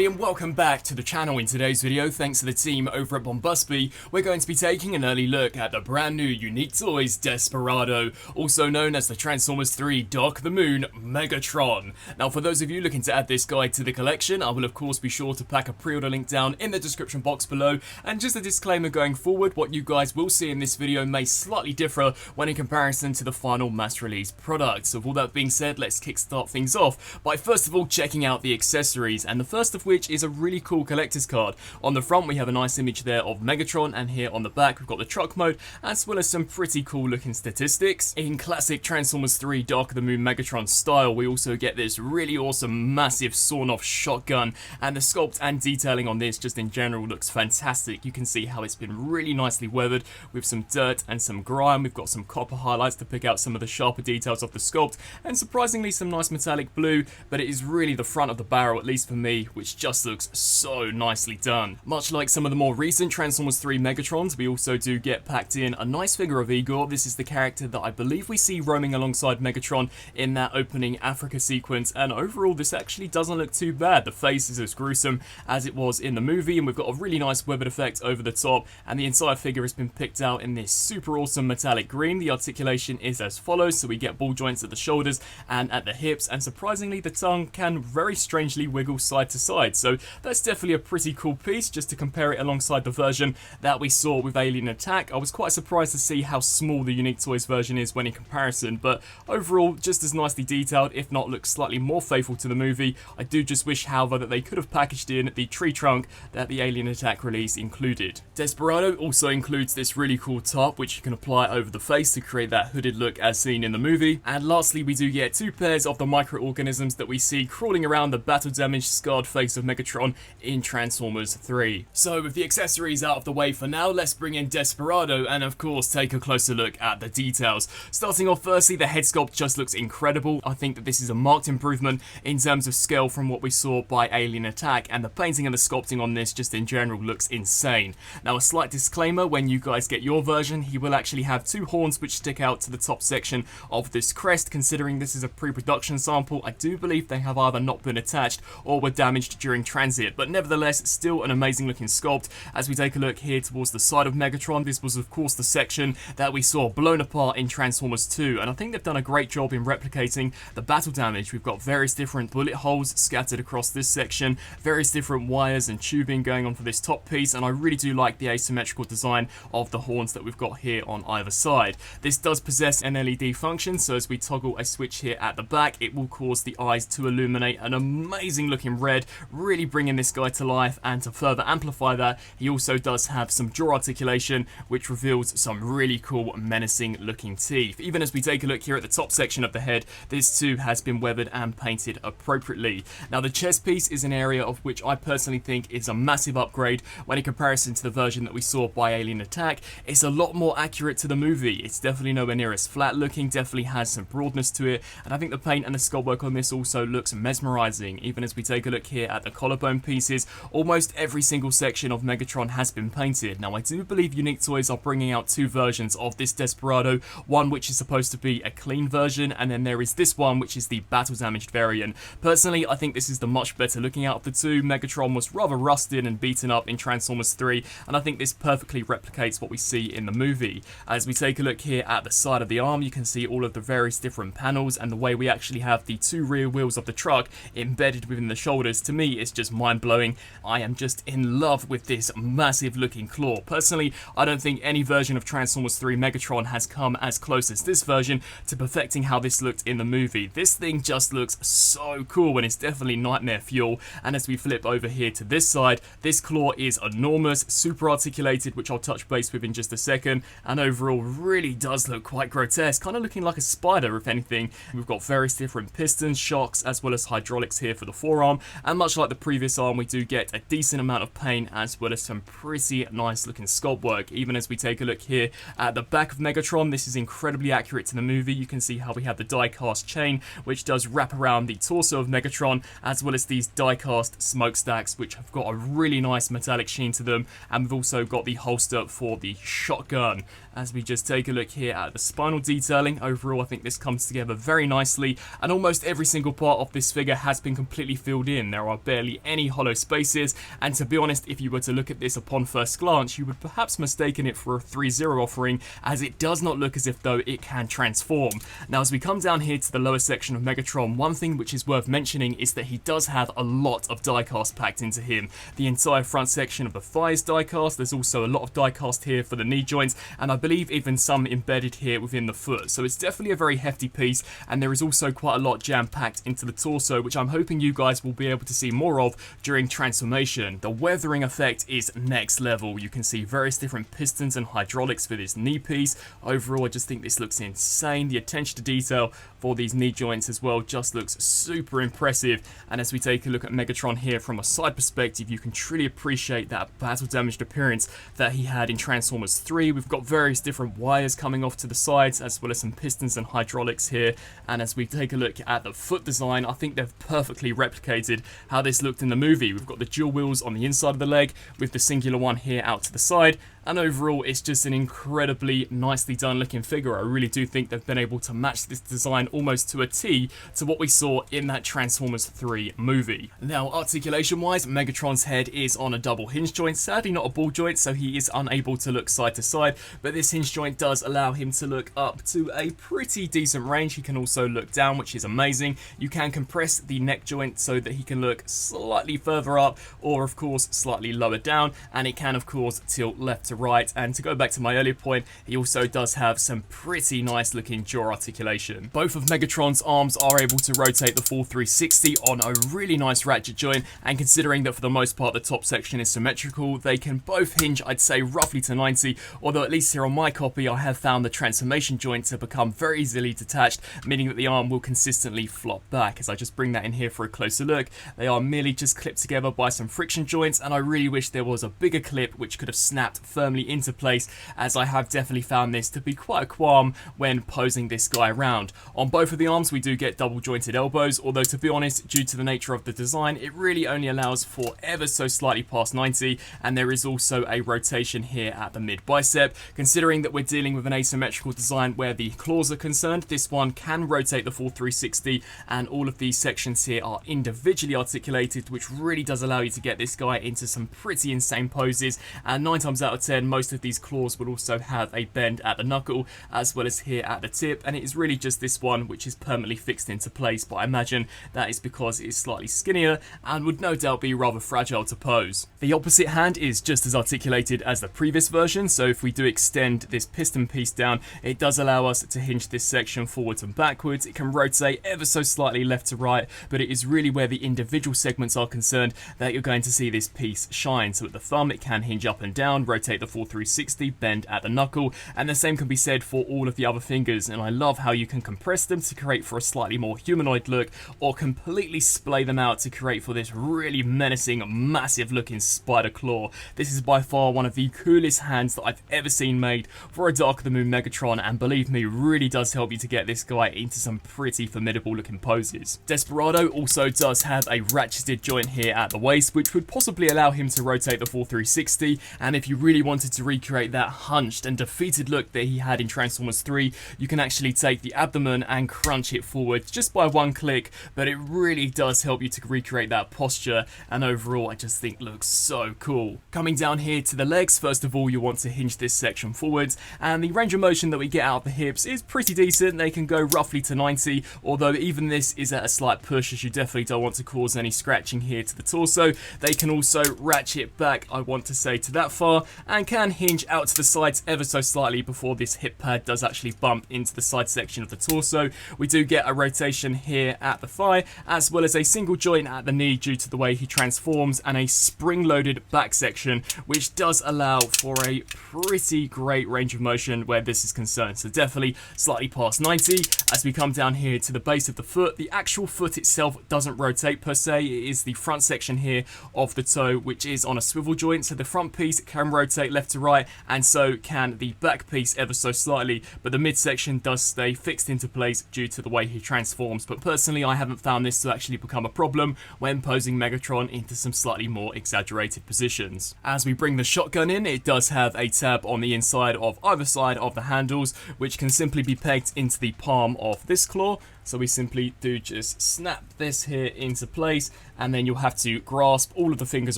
everybody and welcome back to the channel. In today's video, thanks to the team over at Bombusby, we're going to be taking an early look at the brand new Unique Toys Desperado, also known as the Transformers 3 Dark of the Moon Megatron. Now for those of you looking to add this guy to the collection, I will of course be sure to pack a pre-order link down in the description box below, and just a disclaimer going forward, what you guys will see in this video may slightly differ when in comparison to the final mass release product. So with all that being said, let's kickstart things off by first of all checking out the accessories, and the first of which is a really cool collector's card. On the front we have a nice image there of Megatron, and here on the back we've got the truck mode as well as some pretty cool looking statistics. In classic Transformers 3 Dark of the Moon Megatron style, we also get this really awesome massive sawn off shotgun, and the sculpt and detailing on this just in general looks fantastic. You can see how it's been really nicely weathered with some dirt and some grime. We've got some copper highlights to pick out some of the sharper details of the sculpt, and surprisingly some nice metallic blue, but it is really the front of the barrel, at least for me, which just looks so nicely done. Much like some of the more recent Transformers 3 Megatrons, we also do get packed in a nice figure of Igor. This is the character that I believe we see roaming alongside Megatron in that opening Africa sequence, and overall this actually doesn't look too bad. The face is as gruesome as it was in the movie, and we've got a really nice weathered effect over the top, and the entire figure has been picked out in this super awesome metallic green. The articulation is as follows, so we get ball joints at the shoulders and at the hips, and surprisingly the tongue can very strangely wiggle side to side, so that's definitely a pretty cool piece. Just to compare it alongside the version that we saw with Alien Attack, I was quite surprised to see how small the Unique Toys version is when in comparison, but overall just as nicely detailed, if not looks slightly more faithful to the movie. I do just wish, however, that they could have packaged in the tree trunk that the Alien Attack release included. Desperado also includes this really cool top which you can apply over the face to create that hooded look as seen in the movie, and lastly we do get two pairs of the microorganisms that we see crawling around the battle damaged scarred face of Megatron in Transformers 3. So with the accessories out of the way for now, let's bring in Desperado and of course take a closer look at the details. Starting off firstly, the head sculpt just looks incredible. I think that this is a marked improvement in terms of scale from what we saw by Alien Attack, and the painting and the sculpting on this just in general looks insane. Now a slight disclaimer, when you guys get your version, he will actually have two horns which stick out to the top section of this crest. Considering this is a pre-production sample, I do believe they have either not been attached or were damaged during transit, but nevertheless still an amazing looking sculpt. As we take a look here towards the side of Megatron, this was of course the section that we saw blown apart in Transformers 2, and I think they've done a great job in replicating the battle damage. We've got various different bullet holes scattered across this section, various different wires and tubing going on for this top piece, and I really do like the asymmetrical design of the horns that we've got here on either side. This does possess an LED function, so as we toggle a switch here at the back, it will cause the eyes to illuminate an amazing looking red, really bringing this guy to life. And to further amplify that, he also does have some jaw articulation which reveals some really cool menacing looking teeth. Even as we take a look here at the top section of the head, this too has been weathered and painted appropriately. Now the chest piece is an area of which I personally think is a massive upgrade when in comparison to the version that we saw by Alien Attack. It's a lot more accurate to the movie. It's definitely nowhere near as flat looking, definitely has some broadness to it, and I think the paint and the sculpt work on this also looks mesmerizing. Even as we take a look here at the collarbone pieces, almost every single section of Megatron has been painted. Now I do believe Unique Toys are bringing out two versions of this Desperado, one which is supposed to be a clean version, and then there is this one which is the battle damaged variant. Personally, I think this is the much better looking out of the two. Megatron was rather rusted and beaten up in Transformers 3, and I think this perfectly replicates what we see in the movie. As we take a look here at the side of the arm, you can see all of the various different panels, and the way we actually have the two rear wheels of the truck embedded within the shoulders, to me it's just mind-blowing. I am just in love with this massive looking claw. Personally, I don't think any version of Transformers 3 Megatron has come as close as this version to perfecting how this looked in the movie. This thing just looks so cool, and it's definitely nightmare fuel. And as we flip over here to this side, this claw is enormous, super articulated, which I'll touch base with in just a second, and overall really does look quite grotesque, kind of looking like a spider if anything. We've got various different pistons, shocks, as well as hydraulics here for the forearm, and much like the previous arm, we do get a decent amount of paint as well as some pretty nice looking sculpt work. Even as we take a look here at the back of Megatron, this is incredibly accurate to the movie. You can see how we have the die-cast chain which does wrap around the torso of Megatron, as well as these die-cast smokestacks which have got a really nice metallic sheen to them, and we've also got the holster for the shotgun. As we just take a look here at the spinal detailing, overall I think this comes together very nicely, and almost every single part of this figure has been completely filled in. There are bare barely any hollow spaces, and to be honest, if you were to look at this upon first glance, you would perhaps mistaken it for a 3-0 offering, as it does not look as if though it can transform. Now as we come down here to the lower section of Megatron, one thing which is worth mentioning is that he does have a lot of diecast packed into him. The entire front section of the thigh is diecast, there's also a lot of diecast here for the knee joints, and I believe even some embedded here within the foot, so it's definitely a very hefty piece, and there is also quite a lot jam-packed into the torso, which I'm hoping you guys will be able to see more of during transformation. The weathering effect is next level. You can see various different pistons and hydraulics for this knee piece. Overall, I just think this looks insane. The attention to detail for these knee joints as well just looks super impressive, and as we take a look at Megatron here from a side perspective, you can truly appreciate that battle damaged appearance that he had in Transformers 3. We've got various different wires coming off to the sides, as well as some pistons and hydraulics here, and as we take a look at the foot design, I think they've perfectly replicated how this looked in the movie. We've got the dual wheels on the inside of the leg, with the singular one here out to the side, and overall it's just an incredibly nicely done looking figure. I really do think they've been able to match this design almost to a T to what we saw in that Transformers 3 movie. Now articulation wise, Megatron's head is on a double hinge joint, sadly not a ball joint, so he is unable to look side to side, but this hinge joint does allow him to look up to a pretty decent range. He can also look down, which is amazing. You can compress the neck joint so that he can look slightly further up, or of course slightly lower down, and it can of course tilt left to right. And to go back to my earlier point, he also does have some pretty nice looking jaw articulation. Both of Megatron's arms are able to rotate the full 360 on a really nice ratchet joint, and considering that for the most part the top section is symmetrical, they can both hinge, I'd say, roughly to 90, although at least here on my copy I have found the transformation joint to become very easily detached, meaning that the arm will consistently flop back. As I just bring that in here for a closer look, they are merely just clipped together by some friction joints, and I really wish there was a bigger clip which could have snapped firmly into place, as I have definitely found this to be quite a qualm when posing this guy around. On both of the arms we do get double jointed elbows, although to be honest, due to the nature of the design, it really only allows for ever so slightly past 90, and there is also a rotation here at the mid bicep. Considering that we're dealing with an asymmetrical design where the claws are concerned, this one can rotate the full 360, and all of these sections here are individually articulated, which really does allow you to get this guy into some pretty insane poses, and 9 times out of 10 most of these claws will also have a bend at the knuckle as well as here at the tip, and it is really just this one which is permanently fixed into place, but I imagine that is because it is slightly skinnier and would no doubt be rather fragile to pose. The opposite hand is just as articulated as the previous version, so if we do extend this piston piece down, it does allow us to hinge this section forwards and backwards. It can rotate ever so slightly left to right, but it is really where the individual segments are concerned that you're going to see this piece shine. So at the thumb it can hinge up and down, rotate the full 360, bend at the knuckle, and the same can be said for all of the other fingers, and I love how you can compress them to create for a slightly more humanoid look, or completely splay them out to create for this really menacing, massive looking spider claw. This is by far one of the coolest hands that I've ever seen made for a Dark of the Moon Megatron, and believe me, really does help you to get this guy into some pretty formidable looking poses. Desperado also does have a ratcheted joint here at the waist, which would possibly allow him to rotate the full 360, and if you really wanted to recreate that hunched and defeated look that he had in Transformers 3, you can actually take the abdomen and crunch it forward just by one click, but it really does help you to recreate that posture, and overall I just think looks so cool. Coming down here to the legs, first of all you want to hinge this section forwards, and the range of motion that we get out of the hips is pretty decent. They can go roughly to 90, although even this is at a slight push, as you definitely don't want to cause any scratching here to the torso. They can also ratchet back, I want to say, to that far, and can hinge out to the sides ever so slightly before this hip pad does actually bump into the side section of the torso. We do get a rotation here at the thigh, as well as a single joint at the knee due to the way he transforms, and a spring-loaded back section, which does allow for a pretty great range of motion where this is concerned. So definitely slightly past 90. As we come down here to the base of the foot, the actual foot itself doesn't rotate per se. It is the front section here of the toe which is on a swivel joint, so the front piece can rotate left to right, and so can the back piece ever so slightly, but the midsection does stay fixed into place due to the way he transforms. But personally I haven't found this to actually become a problem when posing Megatron into some slightly more exaggerated positions. As we bring the shotgun in, it does have a tab on the inside of either side of the handles, which can simply be pegged into the palm of this claw, So we simply do just snap this here into place, and then you'll have to grasp all of the fingers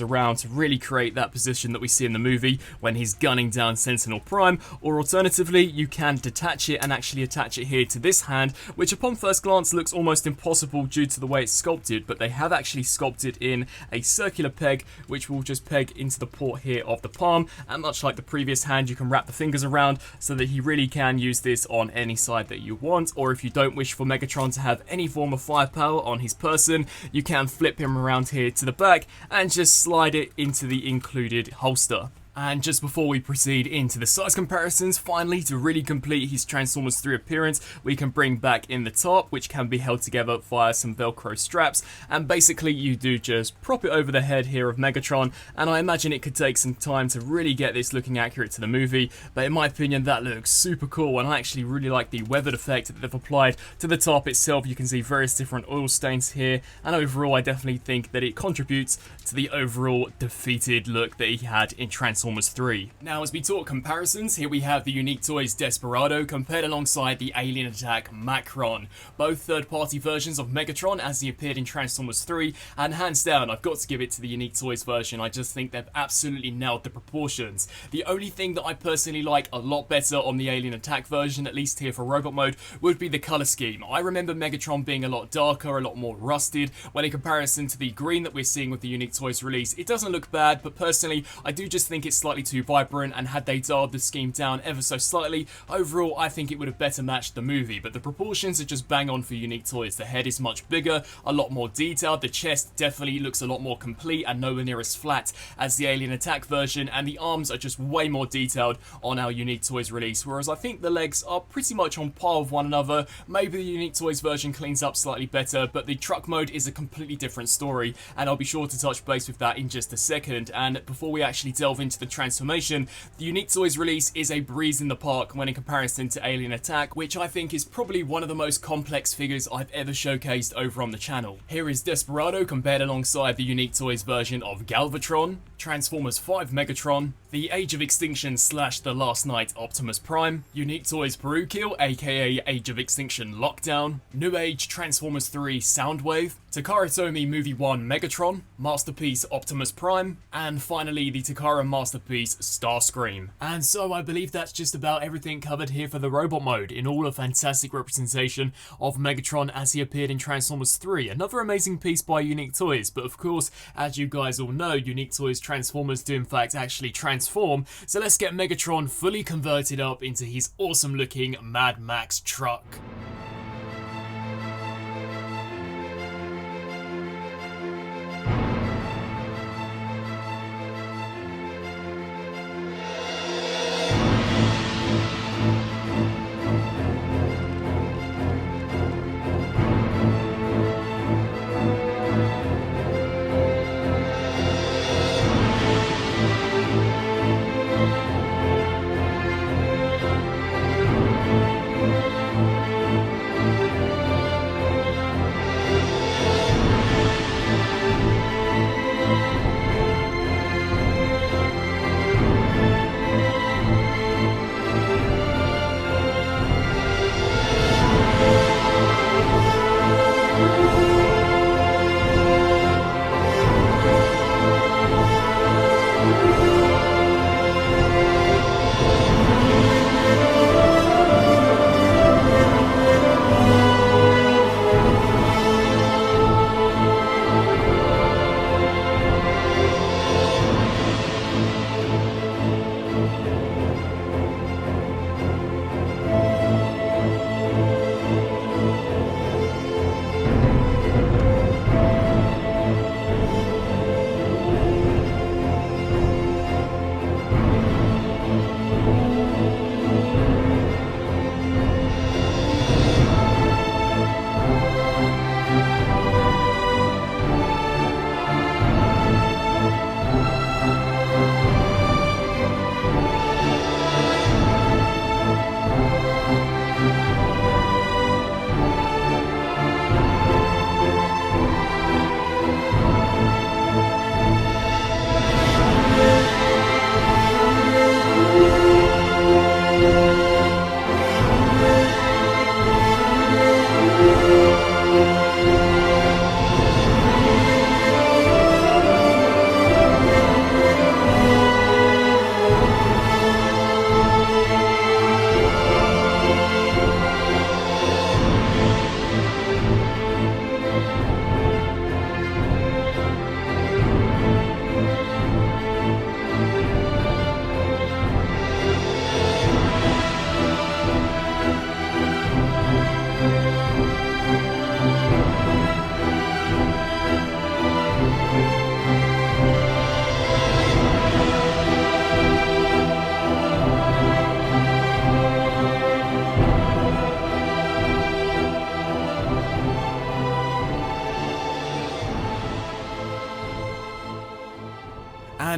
around to really create that position that we see in the movie when he's gunning down Sentinel Prime. Or alternatively, you can detach it and actually attach it here to this hand, which upon first glance looks almost impossible due to the way it's sculpted, but they have actually sculpted in a circular peg which will just peg into the port here of the palm, and much like the previous hand, you can wrap the fingers around so that he really can use this on any side that you want. Or if you don't wish for Megatron to have any form of firepower on his person, you can flip him around here to the back and just slide it into the included holster. And just before we proceed into the size comparisons, finally, to really complete his Transformers 3 appearance, we can bring back in the top, which can be held together via some Velcro straps, and basically you do just prop it over the head here of Megatron, and I imagine it could take some time to really get this looking accurate to the movie, but in my opinion that looks super cool, and I actually really like the weathered effect that they've applied to the top itself. You can see various different oil stains here, and overall I definitely think that it contributes to the overall defeated look that he had in Transformers 3. Now, as we talk comparisons, here we have the Unique Toys Desperado compared alongside the Alien Attack Macron. Both third-party versions of Megatron as he appeared in Transformers 3, and hands down, I've got to give it to the Unique Toys version. I just think they've absolutely nailed the proportions. The only thing that I personally like a lot better on the Alien Attack version, at least here for robot mode, would be the color scheme. I remember Megatron being a lot darker, a lot more rusted, when in comparison to the green that we're seeing with the Unique Toys release. It doesn't look bad, but personally, I do just think it's slightly too vibrant, and had they dialed the scheme down ever so slightly, overall I think it would have better matched the movie. But the proportions are just bang on for Unique Toys. The head is much bigger, a lot more detailed, the chest definitely looks a lot more complete and nowhere near as flat as the Alien Attack version, and the arms are just way more detailed on our Unique Toys release, whereas I think the legs are pretty much on par with one another. Maybe the Unique Toys version cleans up slightly better, but the truck mode is a completely different story, and I'll be sure to touch base with that in just a second. And before we actually delve into the transformation, the Unique Toys release is a breeze in the park when in comparison to Alien Attack, which I think is probably one of the most complex figures I've ever showcased over on the channel. Here is Desperado compared alongside the Unique Toys version of Galvatron, Transformers 5 Megatron, the Age of Extinction / The Last Night Optimus Prime, Unique Toys Perukill aka Age of Extinction Lockdown, New Age Transformers 3 Soundwave, Takara Tomy Movie 1 Megatron, Masterpiece Optimus Prime, and finally the Takara Masterpiece Starscream. And so I believe that's just about everything covered here for the robot mode. In all, a fantastic representation of Megatron as he appeared in Transformers 3. Another amazing piece by Unique Toys, but of course, as you guys all know, Unique Toys Transformers do in fact actually transform, so let's get Megatron fully converted up into his awesome looking Mad Max truck.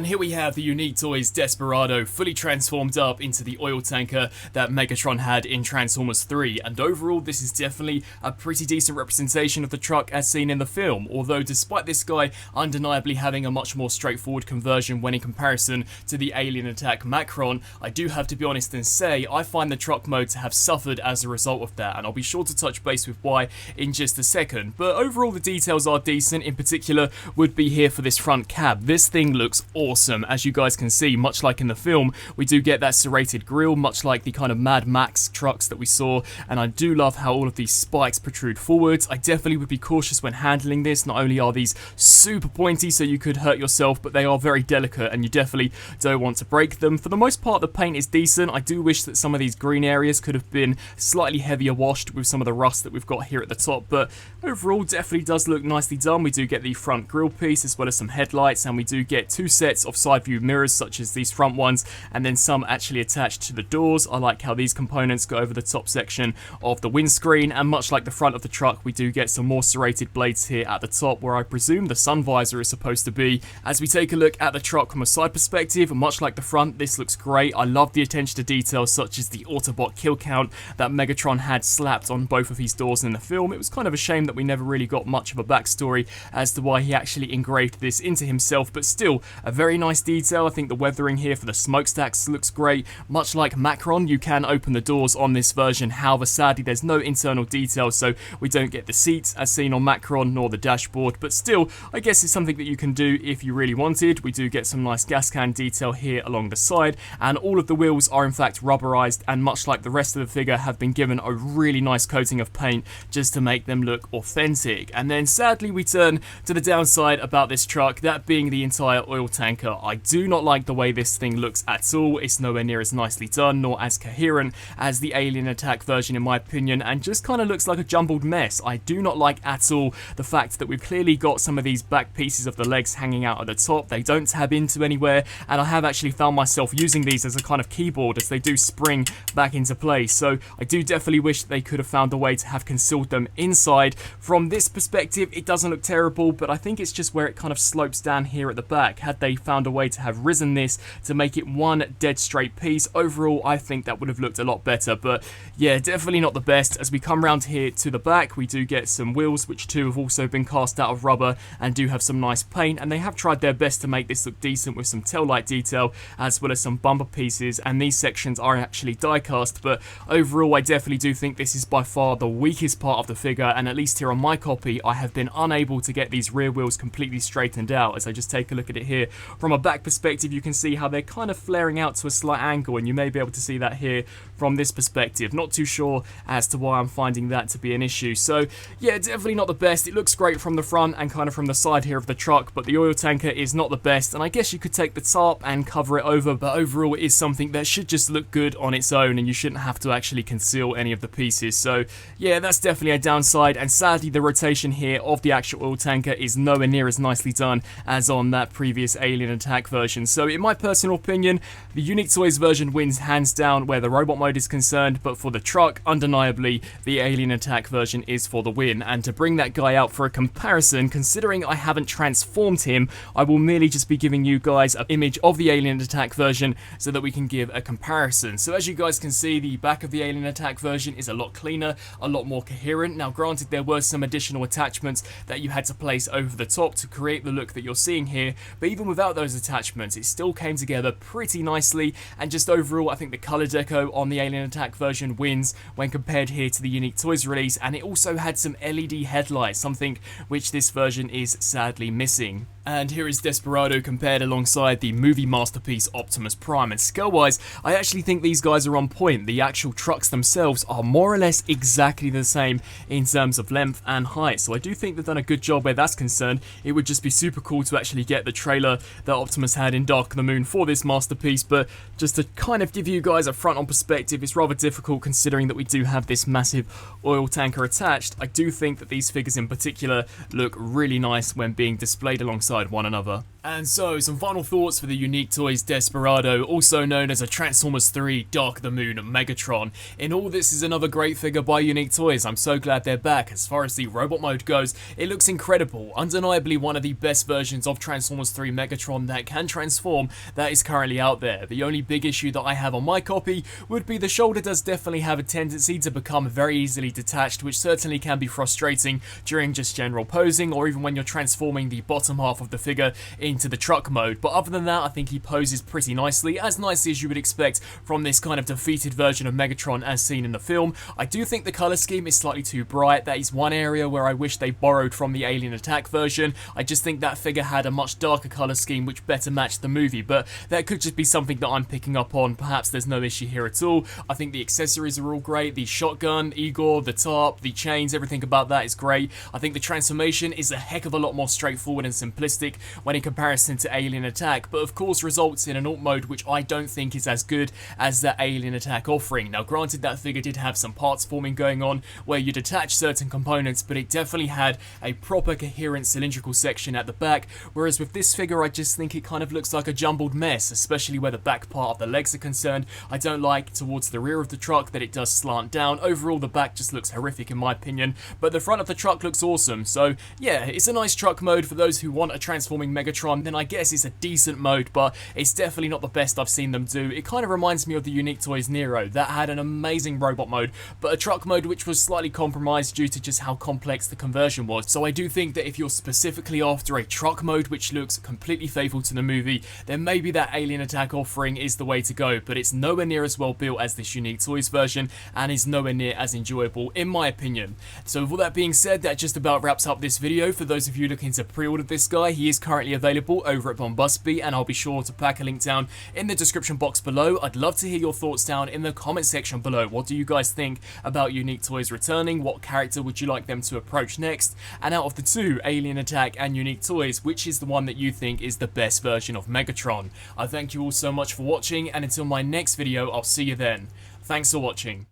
here we have the Unique Toys Desperado fully transformed up into the oil tanker that Megatron had in Transformers 3, and overall this is definitely a pretty decent representation of the truck as seen in the film, although despite this guy undeniably having a much more straightforward conversion when in comparison to the alien attack Macron, I do have to be honest and say I find the truck mode to have suffered as a result of that, and I'll be sure to touch base with why in just a second. But overall the details are decent. In particular would be here for this front cab. This thing looks awesome. As you guys can see, much like in the film, we do get that serrated grille, much like the kind of Mad Max trucks that we saw, and I do love how all of these spikes protrude forwards. I definitely would be cautious when handling this. Not only are these super pointy so you could hurt yourself, but they are very delicate and you definitely don't want to break them. For the most part the paint is decent. I do wish that some of these green areas could have been slightly heavier washed with some of the rust that we've got here at the top, but overall definitely does look nicely done. We do get the front grille piece as well as some headlights, and we do get two sets of side view mirrors such as these front ones, and then some actually attached to the doors. I like how these components go over the top section of the windscreen, and much like the front of the truck we do get some more serrated blades here at the top where I presume the sun visor is supposed to be. As we take a look at the truck from a side perspective, much like the front, this looks great. I love the attention to detail such as the Autobot kill count that Megatron had slapped on both of his doors in the film. It was kind of a shame that we never really got much of a backstory as to why he actually engraved this into himself, but still a very nice detail. I think the weathering here for the smokestacks looks great. Much like Macron, you can open the doors on this version, however sadly there's no internal detail, so we don't get the seats as seen on Macron nor the dashboard, but still I guess it's something that you can do if you really wanted. We do get some nice gas can detail here along the side, and all of the wheels are in fact rubberized, and much like the rest of the figure have been given a really nice coating of paint just to make them look authentic. And then sadly we turn to the downside about this truck, that being the entire oil tanker. I do not like the way this thing looks at all. It's nowhere near as nicely done nor as coherent as the alien attack version in my opinion, and just kind of looks like a jumbled mess. I do not like at all the fact that we've clearly got some of these back pieces of the legs hanging out at the top. They don't tab into anywhere, and I have actually found myself using these as a kind of keyboard as they do spring back into place, so I do definitely wish they could have found a way to have concealed them inside. From this perspective it doesn't look terrible, but I think it's just where it kind of slopes down here at the back. Had they found a way to have risen this to make it one dead straight piece, overall I think that would have looked a lot better. But yeah, definitely not the best. As we come round here to the back, we do get some wheels which too have also been cast out of rubber and do have some nice paint, and they have tried their best to make this look decent with some tail light detail as well as some bumper pieces, and these sections are actually die cast. But overall I definitely do think this is by far the weakest part of the figure, and at least here on my copy I have been unable to get these rear wheels completely straightened out. As I just take a look at it here from a back perspective, you can see how they're kind of flaring out to a slight angle, and you may be able to see that here from this perspective. Not too sure as to why I'm finding that to be an issue. So yeah, definitely not the best. It looks great from the front and kind of from the side here of the truck, but the oil tanker is not the best, and I guess you could take the tarp and cover it over, but overall it is something that should just look good on its own and you shouldn't have to actually conceal any of the pieces. So yeah, that's definitely a downside, and sadly the rotation here of the actual oil tanker is nowhere near as nicely done as on that previous alien attack version. So in my personal opinion, the Unique Toys version wins hands down where the robot mode is concerned, but for the truck, undeniably the alien attack version is for the win. And to bring that guy out for a comparison, considering I haven't transformed him, I will merely just be giving you guys an image of the alien attack version so that we can give a comparison. So as you guys can see, the back of the alien attack version is a lot cleaner, a lot more coherent. Now granted, there were some additional attachments that you had to place over the top to create the look that you're seeing here, but even without those attachments it still came together pretty nicely, and just overall I think the color deco on the alien attack version wins when compared here to the Unique Toys release, and it also had some LED headlights, something which this version is sadly missing. And here is Desperado compared alongside the movie masterpiece Optimus Prime, and scale-wise, I actually think these guys are on point. The actual trucks themselves are more or less exactly the same in terms of length and height, so I do think they've done a good job where that's concerned. It would just be super cool to actually get the trailer that Optimus had in Dark of the Moon for this masterpiece, but just to kind of give you guys a front-on perspective, it's rather difficult considering that we do have this massive oil tanker attached. I do think that these figures in particular look really nice when being displayed alongside one another. And so, some final thoughts for the Unique Toys Desperado, also known as a Transformers 3 Dark of the Moon Megatron. In all, this is another great figure by Unique Toys. I'm so glad they're back. As far as the robot mode goes, it looks incredible. Undeniably one of the best versions of Transformers 3 Megatron that can transform that is currently out there. The only big issue that I have on my copy would be the shoulder does definitely have a tendency to become very easily detached, which certainly can be frustrating during just general posing, or even when you're transforming the bottom half of the figure into the truck mode. But other than that, I think he poses pretty nicely as you would expect from this kind of defeated version of Megatron as seen in the film. I do think the colour scheme is slightly too bright. That is one area where I wish they borrowed from the Alien Attack version. I just think that figure had a much darker colour scheme which better matched the movie, but that could just be something that I'm picking up on. Perhaps there's no issue here at all. I think the accessories are all great. The shotgun, Igor, the top, the chains, everything about that is great. I think the transformation is a heck of a lot more straightforward and simplistic when in comparison to Alien Attack, but of course results in an alt mode which I don't think is as good as the Alien Attack offering. Now granted, that figure did have some parts forming going on where you detach certain components, but it definitely had a proper coherent cylindrical section at the back, whereas with this figure I just think it kind of looks like a jumbled mess, especially where the back part of the legs are concerned. I don't like towards the rear of the truck that it does slant down. Overall the back just looks horrific in my opinion, but the front of the truck looks awesome. So yeah, it's a nice truck mode for those who want a transforming Megatron. Then I guess it's a decent mode, but it's definitely not the best I've seen them do. It kind of reminds me of the Unique Toys Nero that had an amazing robot mode, but a truck mode which was slightly compromised due to just how complex the conversion was. So I do think that if you're specifically after a truck mode which looks completely faithful to the movie, then maybe that Alien Attack offering is the way to go, but it's nowhere near as well built as this Unique Toys version and is nowhere near as enjoyable in my opinion. So with all that being said, that just about wraps up this video. For those of you looking to pre-order this guy, he is currently available over at Bombusby, and I'll be sure to pack a link down in the description box below. I'd love to hear your thoughts down in the comment section below. What do you guys think about Unique Toys returning? What character would you like them to approach next? And out of the two, Alien Attack and Unique Toys, which is the one that you think is the best version of Megatron? I thank you all so much for watching, and until my next video, I'll see you then. Thanks for watching.